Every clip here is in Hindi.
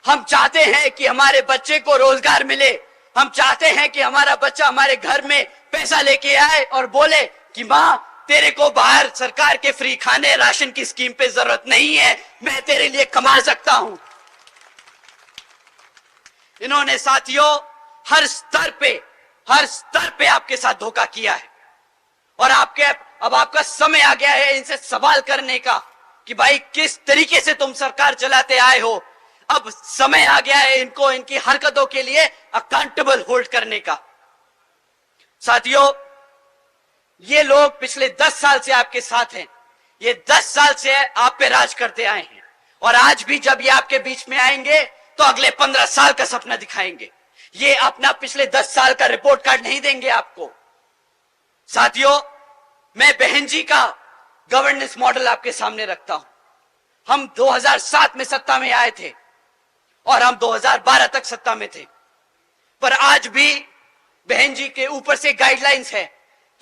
हम चाहते हैं कि हमारे बच्चे को रोजगार मिले। हम चाहते हैं कि हमारा बच्चा हमारे घर में पैसा लेके आए और बोले कि माँ, तेरे को बाहर सरकार के फ्री खाने राशन की स्कीम पे जरूरत नहीं है, मैं तेरे लिए कमा सकता हूं। इन्होंने साथियों हर स्तर पे आपके साथ धोखा किया है और अब आपका समय आ गया है इनसे सवाल करने का कि भाई किस तरीके से तुम सरकार चलाते आए हो। अब समय आ गया है इनको इनकी हरकतों के लिए अकाउंटेबल होल्ड करने का। साथियों, ये लोग पिछले 10 साल से आपके साथ हैं। ये 10 साल से आप पे राज करते आए हैं और आज भी जब ये आपके बीच में आएंगे तो अगले 15 साल का सपना दिखाएंगे। ये अपना पिछले 10 साल का रिपोर्ट कार्ड नहीं देंगे आपको। साथियों, मैं बहन जी का गवर्नेंस मॉडल आपके सामने रखता हूं। हम 2007 में सत्ता में आए थे और हम 2012 तक सत्ता में थे, पर आज भी बहन जी के ऊपर से गाइडलाइंस है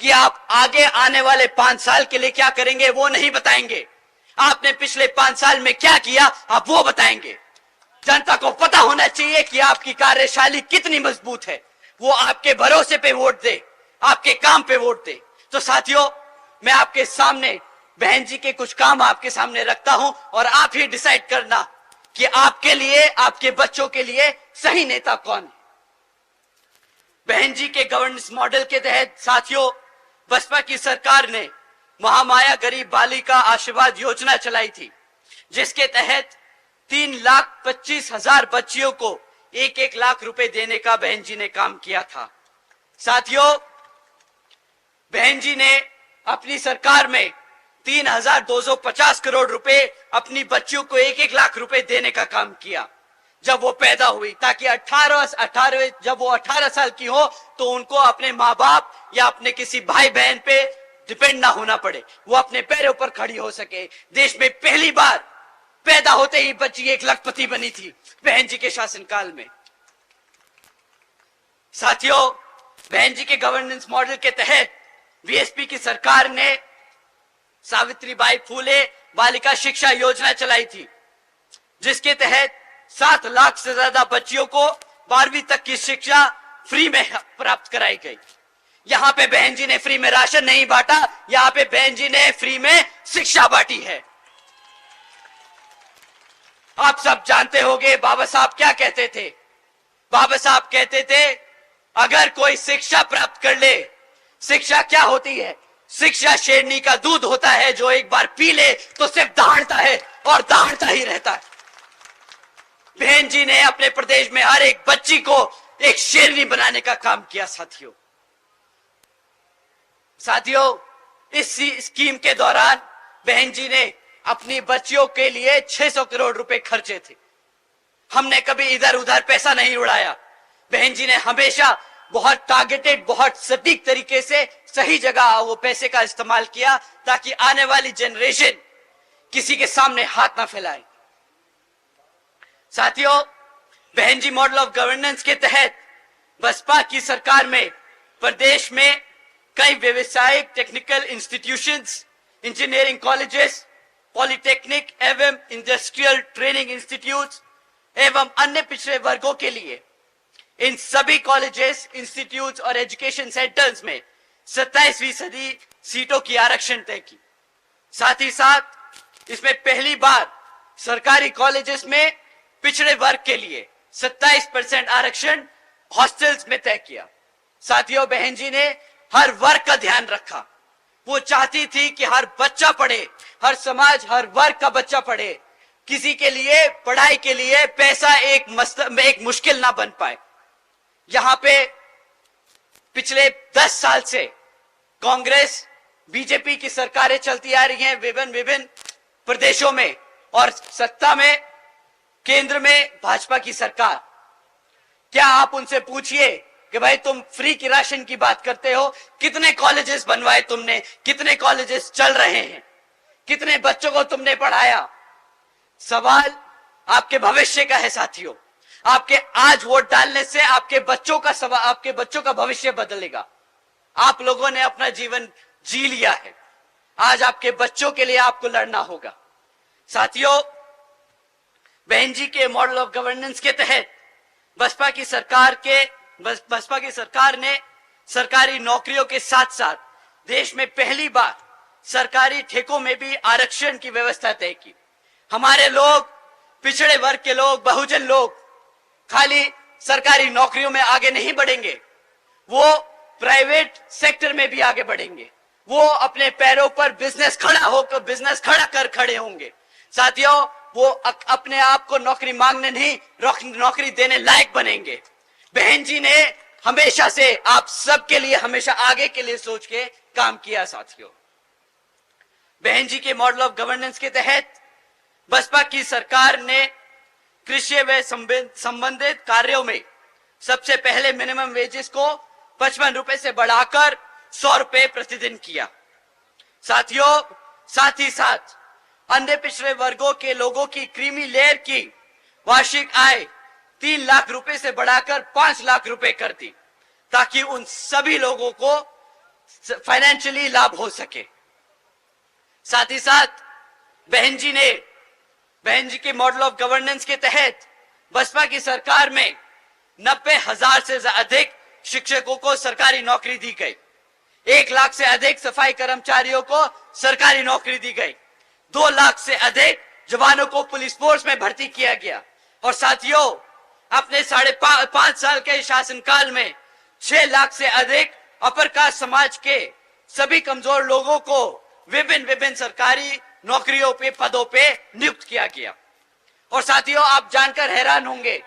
कि आप आगे आने वाले 5 साल के लिए क्या करेंगे वो नहीं बताएंगे। आपने पिछले 5 साल में क्या किया आप वो बताएंगे। जनता को पता होना चाहिए कि आपकी कार्यशैली कितनी मजबूत है। वो आपके भरोसे पे वोट दे, आपके काम पे वोट दे। तो साथियों, मैं आपके सामने बहन जी के कुछ काम आपके सामने रखता हूं और आप ही डिसाइड करना कि आपके लिए, आपके बच्चों के लिए सही नेता कौन है। बहन जी के गवर्नेंस मॉडल के तहत साथियों, बसपा की सरकार ने महामाया गरीब बालिका आशीर्वाद योजना चलाई थी, जिसके तहत 3,25,000 बच्चियों को 1-1 लाख रुपए देने का बहन जी ने काम किया था। साथियों, बहन जी ने अपनी सरकार में 3,250 करोड़ रुपए अपनी बच्चियों को 1-1 लाख रुपए देने का काम किया जब वो पैदा हुई, ताकि जब वो 18 साल की हो तो उनको अपने माँ बाप या अपने किसी भाई बहन पे डिपेंड ना होना पड़े, वो अपने पैरों पर खड़ी हो सके। देश में पहली बार पैदा होते ही बच्ची 1 लखपति बनी थी बहन जी के शासनकाल में। साथियों, बहन जी के गवर्नेंस मॉडल के तहत बीएसपी की सरकार ने सावित्रीबाई फूले बालिका शिक्षा योजना चलाई थी, जिसके तहत 7 लाख से ज्यादा बच्चियों को 12वीं तक की शिक्षा फ्री में प्राप्त कराई गई। यहाँ पे बहन जी ने फ्री में राशन नहीं बांटा, यहाँ पे बहन जी ने फ्री में शिक्षा बांटी है। आप सब जानते होंगे बाबा साहब क्या कहते थे। बाबा साहब कहते थे, अगर कोई शिक्षा प्राप्त कर ले, शिक्षा क्या होती है? शिक्षा शेरनी का दूध होता है जो एक बार पी ले तो सिर्फ दहाड़ता है और दहाड़ता ही रहता है। बहन जी ने अपने प्रदेश में हर एक बच्ची को एक शेरनी बनाने का काम किया। साथियों, इस स्कीम के दौरान बहन जी ने अपनी बच्चियों के लिए 600 करोड़ रुपए खर्चे थे। हमने कभी इधर उधर पैसा नहीं उड़ाया। बहन जी ने हमेशा बहुत टारगेटेड, बहुत सटीक तरीके से सही जगह वो पैसे का इस्तेमाल किया, ताकि आने वाली जनरेशन किसी के सामने हाथ ना फैलाए। साथियों, बहन जी मॉडल ऑफ गवर्नेंस के तहत बसपा की सरकार में प्रदेश में कई व्यवसायिक technical institutions, engineering colleges, polytechnic एवं इंडस्ट्रियल ट्रेनिंग इंस्टीट्यूट्स एवं अन्य पिछड़े वर्गों के लिए इन सभी कॉलेजेस, इंस्टीट्यूट्स और एजुकेशन सेंटर्स में 27% सीटों की आरक्षण तय की। साथ ही साथ इसमें पहली बार सरकारी कॉलेजेस में पिछड़े वर्ग के लिए 27% आरक्षण हॉस्टल्स में तय किया। साथियों, बहन जी ने हर वर्ग का ध्यान रखा। वो चाहती थी कि हर बच्चा पढ़े, हर समाज, हर वर्ग का बच्चा पढ़े। किसी के लिए पढ़ाई के लिए पैसा एक मुश्किल ना बन पाए। यहां पे पिछले 10 साल से कांग्रेस, बीजेपी की सरकारें चलती आ रही हैं विभिन्न प्रदेशों में, और सत्ता में केंद्र में भाजपा की सरकार। क्या आप उनसे पूछिए कि भाई तुम फ्री की राशन की बात करते हो, कितने कॉलेजेस बनवाए तुमने, कितने कॉलेजेस चल रहे हैं, कितने बच्चों को तुमने पढ़ाया? सवाल आपके भविष्य का है साथियों। आपके आज वोट डालने से आपके बच्चों का भविष्य बदलेगा। आप लोगों ने अपना जीवन जी लिया है, आज आपके बच्चों के लिए आपको लड़ना होगा। साथियों, बहन जी के मॉडल ऑफ गवर्नेंस के तहत बसपा की सरकार ने सरकारी नौकरियों के साथ साथ देश में पहली बार सरकारी ठेकों में भी आरक्षण की व्यवस्था तय की। हमारे लोग, पिछड़े वर्ग के लोग, बहुजन लोग खाली सरकारी नौकरियों में आगे नहीं बढ़ेंगे, वो प्राइवेट सेक्टर में भी आगे बढ़ेंगे। वो अपने पैरों पर बिजनेस खड़ा कर खड़े होंगे। साथियों, वो अपने आप को नौकरी मांगने नहीं, नौकरी देने लायक बनेंगे। बहन जी ने हमेशा से आप सबके लिए हमेशा आगे के लिए सोच के काम किया। साथियों, बहन जी के मॉडल ऑफ गवर्नेंस के तहत बसपा की सरकार ने कृषि व संबंधित कार्यों में सबसे पहले मिनिमम वेजेस को 55 रुपए से बढ़ाकर 100 रुपए प्रतिदिन किया। साथियों, साथ ही साथ अन्य पिछड़े वर्गों के लोगों की क्रीमी लेयर की वार्षिक आय 3 लाख रुपए से बढ़ाकर 5 लाख रुपए कर दी, ताकि उन सभी लोगों को फाइनेंशियली लाभ हो सके। साथ ही साथ बहन जी के मॉडल ऑफ गवर्नेंस के तहत बसपा की सरकार में 90,000 से अधिक शिक्षकों को सरकारी नौकरी दी गई। 1 लाख से अधिक सफाई कर्मचारियों को सरकारी नौकरी दी गई। 2 लाख से अधिक जवानों को पुलिस फोर्स में भर्ती किया गया। और साथियों, अपने 5.5 साल के शासनकाल में 6 लाख से अधिक अपर कास्ट समाज के सभी कमजोर लोगों को विभिन्न सरकारी नौकरियों पे, पदों पे नियुक्त किया गया। और साथियों, आप जानकर हैरान होंगे,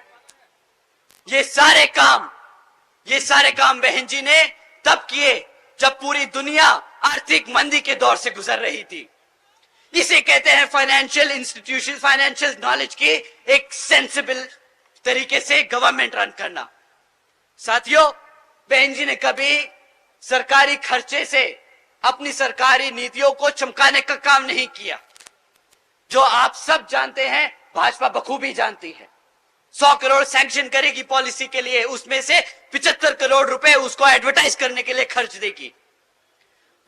ये सारे काम बहन जी ने तब किए जब पूरी दुनिया आर्थिक मंदी के दौर से गुजर रही थी। इसे कहते हैं फाइनेंशियल इंस्टीट्यूशन, फाइनेंशियल नॉलेज की एक सेंसिबल तरीके से गवर्नमेंट रन करना। साथियों, बहन जी ने कभी सरकारी खर्चे से अपनी सरकारी नीतियों को चमकाने का काम नहीं किया। जो आप सब जानते हैं, भाजपा बखूबी जानती है। 100 करोड़ सैंक्शन करेगी पॉलिसी के लिए, उसमें से 75 करोड़ रुपए उसको एडवर्टाइज करने के लिए खर्च देगी।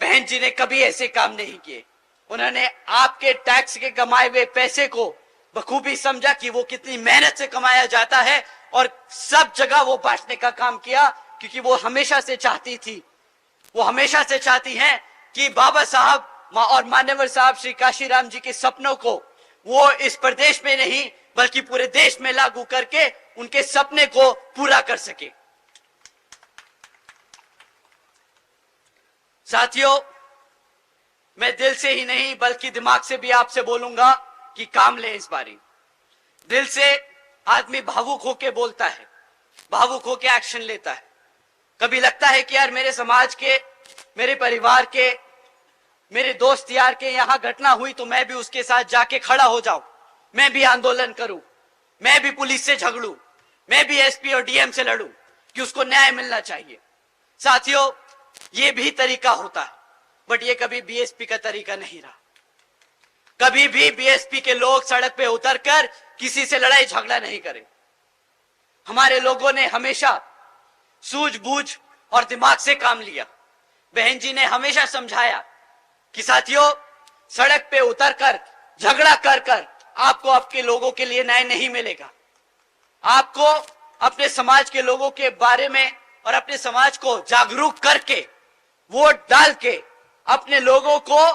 बहन जी ने कभी ऐसे काम नहीं किए। उन्होंने आपके टैक्स के कमाए हुए पैसे को बखूबी समझा कि वो कितनी मेहनत से कमाया जाता है, और सब जगह वो बांटने का काम किया, क्योंकि वो हमेशा से चाहती हैं कि बाबा साहब और मान्यवर साहब श्री काशीराम जी के सपनों को वो इस प्रदेश में नहीं बल्कि पूरे देश में लागू करके उनके सपने को पूरा कर सके। साथियों, मैं दिल से ही नहीं बल्कि दिमाग से भी आपसे बोलूंगा कि काम ले इस बारी। दिल से आदमी भावुक होके बोलता है, भावुक होके एक्शन लेता है। कभी लगता है कि यार मेरे समाज के, मेरे परिवार के, मेरे दोस्त यार के यहां घटना हुई तो मैं भी उसके साथ जाके खड़ा हो जाऊं, मैं भी आंदोलन करूं, मैं भी पुलिस से झगड़ूं, मैं भी एसपी और डीएम से लड़ूं कि उसको न्याय मिलना चाहिए। साथियों, ये भी तरीका होता है, बट ये कभी बीएसपी का तरीका नहीं रहा। कभी भी बीएसपी के लोग सड़क पे उतरकर किसी से लड़ाई झगड़ा नहीं करे। हमारे लोगों ने हमेशा सूझबूझ और दिमाग से काम लिया। बहन जी ने हमेशा समझाया कि साथियों, सड़क पे उतरकर झगड़ा कर आपको आपके लोगों के लिए न्याय नहीं मिलेगा। आपको अपने समाज के लोगों के बारे में और अपने समाज को जागरूक करके, वोट डाल के अपने लोगों को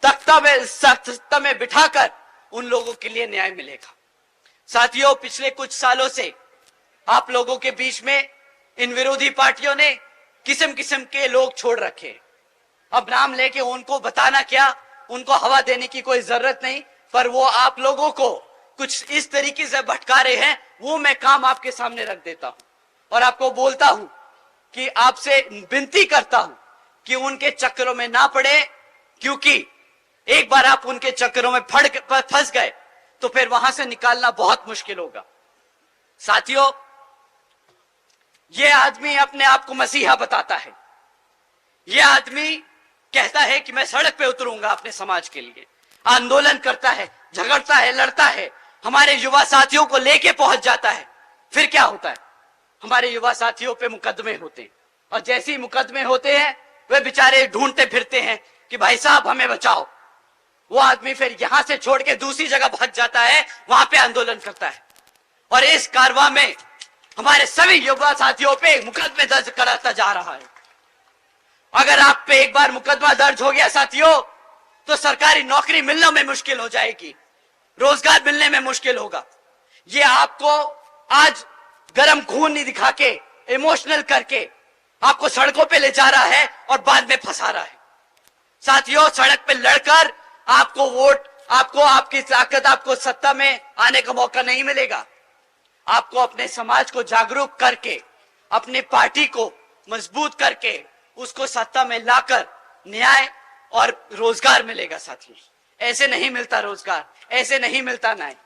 तख्ता में बिठाकर उन लोगों के लिए न्याय मिलेगा। साथियों, पिछले कुछ सालों से आप लोगों के बीच में इन विरोधी पार्टियों ने किस्म किस्म के लोग छोड़ रखे। अब नाम लेके उनको बताना क्या, उनको हवा देने की कोई जरूरत नहीं, पर वो आप लोगों को कुछ इस तरीके से भटका रहे हैं, वो मैं काम आपके सामने रख देता हूं और आपको बोलता हूं कि आपसे विनती करता हूं कि उनके चक्करों में ना पड़े, क्योंकि एक बार आप उनके चक्करों में फंस गए तो फिर वहां से निकालना बहुत मुश्किल होगा। साथियों, ये आदमी अपने आप को मसीहा बताता है। ये आदमी कहता है कि मैं सड़क पे उतरूंगा अपने समाज के लिए, आंदोलन करता है, झगड़ता है, लड़ता है, हमारे युवा साथियों को लेके पहुंच जाता है। फिर क्या होता है, हमारे युवा साथियों पे मुकदमे होते हैं, और जैसे ही मुकदमे होते हैं वे बेचारे ढूंढते फिरते हैं कि भाई साहब हमें बचाओ। वो आदमी फिर यहां से छोड़ के दूसरी जगह भाग जाता है, वहां पे आंदोलन करता है। और इस कारवां में हमारे सभी युवा साथियों पे मुकदमे दर्ज कराता जा रहा है। अगर आप पे एक बार मुकदमा दर्ज हो गया साथियों, तो सरकारी नौकरी मिलने में मुश्किल हो जाएगी, रोजगार मिलने में मुश्किल होगा। ये आपको आज गरम खून नहीं दिखा के, इमोशनल करके आपको सड़कों पे ले जा रहा है और बाद में फंसा रहा है। साथियों, सड़क पे लड़कर आपको वोट, आपको आपकी ताकत, आपको सत्ता में आने का मौका नहीं मिलेगा। आपको अपने समाज को जागरूक करके, अपनी पार्टी को मजबूत करके उसको सत्ता में लाकर न्याय और रोजगार मिलेगा साथियों। ऐसे नहीं मिलता रोजगार, ऐसे नहीं मिलता न्याय।